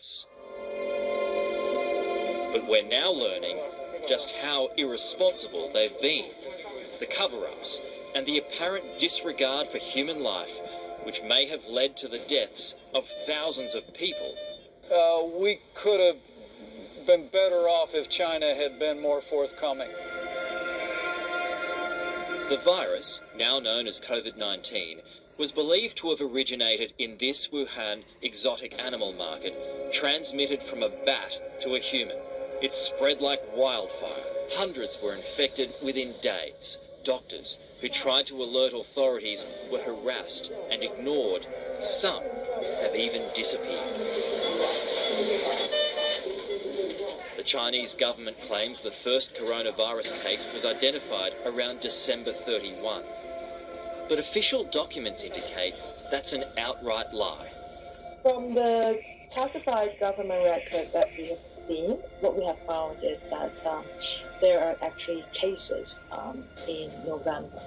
virus. But we're now learning just how irresponsible they've been. The cover-ups and the apparent disregard for human life, which may have led to the deaths of thousands of people. We could have been better off if China had been more forthcoming. The virus, now known as COVID-19, was believed to have originated in this Wuhan exotic animal market, transmitted from a bat to a human. It spread like wildfire. Hundreds were infected within days. Doctors who tried to alert authorities were harassed and ignored. Some have even disappeared. The Chinese government claims the first coronavirus case was identified around December 31. But official documents indicate that's an outright lie. From the classified government record that we have seen, what we have found is that there are actually cases in November.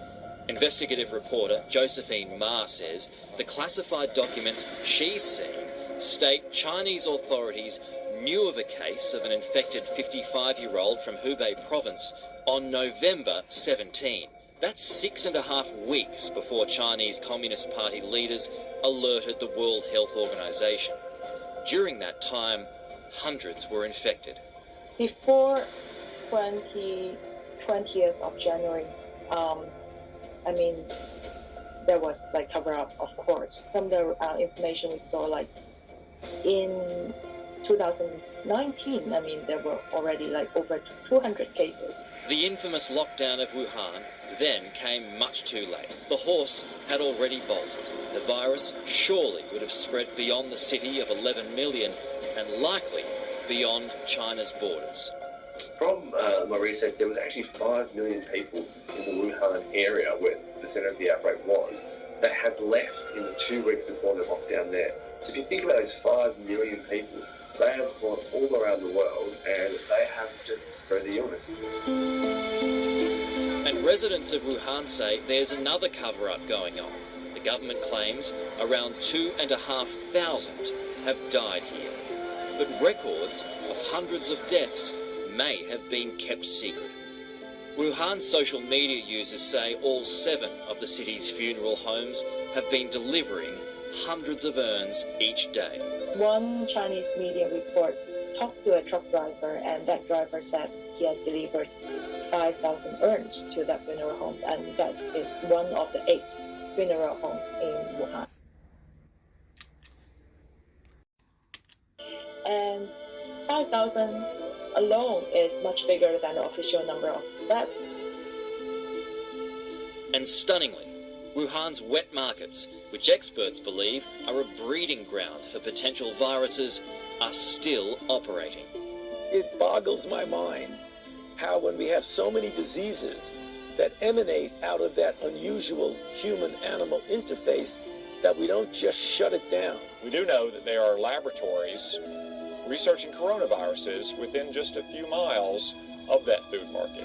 Investigative reporter Josephine Ma says the classified documents she's seen state Chinese authorities knew of a case of an infected 55-year-old from Hubei province on November 17. That's 6.5 weeks before Chinese Communist Party leaders alerted the World Health Organization. During that time, hundreds were infected. Before 20th of January, there was like cover-up, of course. From the information we saw, like in 2019, there were already like over 200 cases. The infamous lockdown of Wuhan then came much too late. The horse had already bolted. The virus surely would have spread beyond the city of 11 million and likely beyond China's borders. From my research, there was actually 5 million people in the Wuhan area where the centre of the outbreak was that had left in the 2 weeks before the lockdown there. So if you think about those 5 million people, they have gone all around the world and they have just spread the illness. And residents of Wuhan say there's another cover-up going on. The government claims around 2,500 have died here. But records of hundreds of deaths may have been kept secret. Wuhan social media users say all 7 of the city's funeral homes have been delivering hundreds of urns each day. One Chinese media report talked to a truck driver, and that driver said he has delivered 5,000 urns to that funeral home, and that is one of the 8 funeral homes in Wuhan. And 5,000 alone is much bigger than the official number of deaths. And stunningly, Wuhan's wet markets, which experts believe are a breeding ground for potential viruses, are still operating. It boggles my mind how when we have so many diseases that emanate out of that unusual human-animal interface, that we don't just shut it down. We do know that there are laboratories researching coronaviruses within just a few miles of that food market.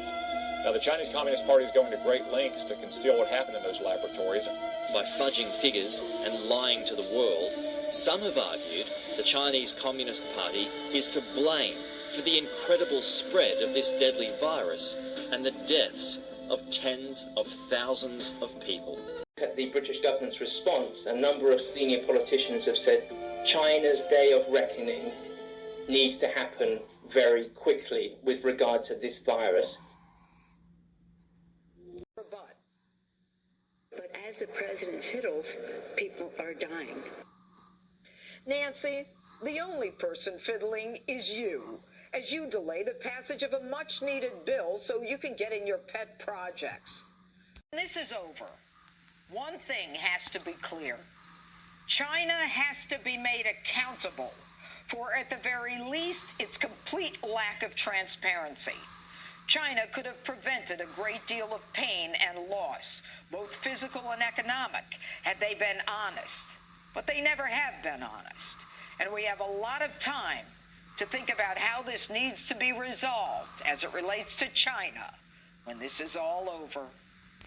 Now, the Chinese Communist Party is going to great lengths to conceal what happened in those laboratories. By fudging figures and lying to the world, some have argued the Chinese Communist Party is to blame for the incredible spread of this deadly virus and the deaths of tens of thousands of people. At the British government's response, a number of senior politicians have said China's day of reckoning needs to happen very quickly with regard to this virus. But as the president fiddles, people are dying. Nancy, the only person fiddling is you, as you delay the passage of a much-needed bill so you can get in your pet projects. This is over. One thing has to be clear. China has to be made accountable for, at the very least, its complete lack of transparency. China could have prevented a great deal of pain and loss, both physical and economic, had they been honest. But they never have been honest. And we have a lot of time to think about how this needs to be resolved as it relates to China when this is all over.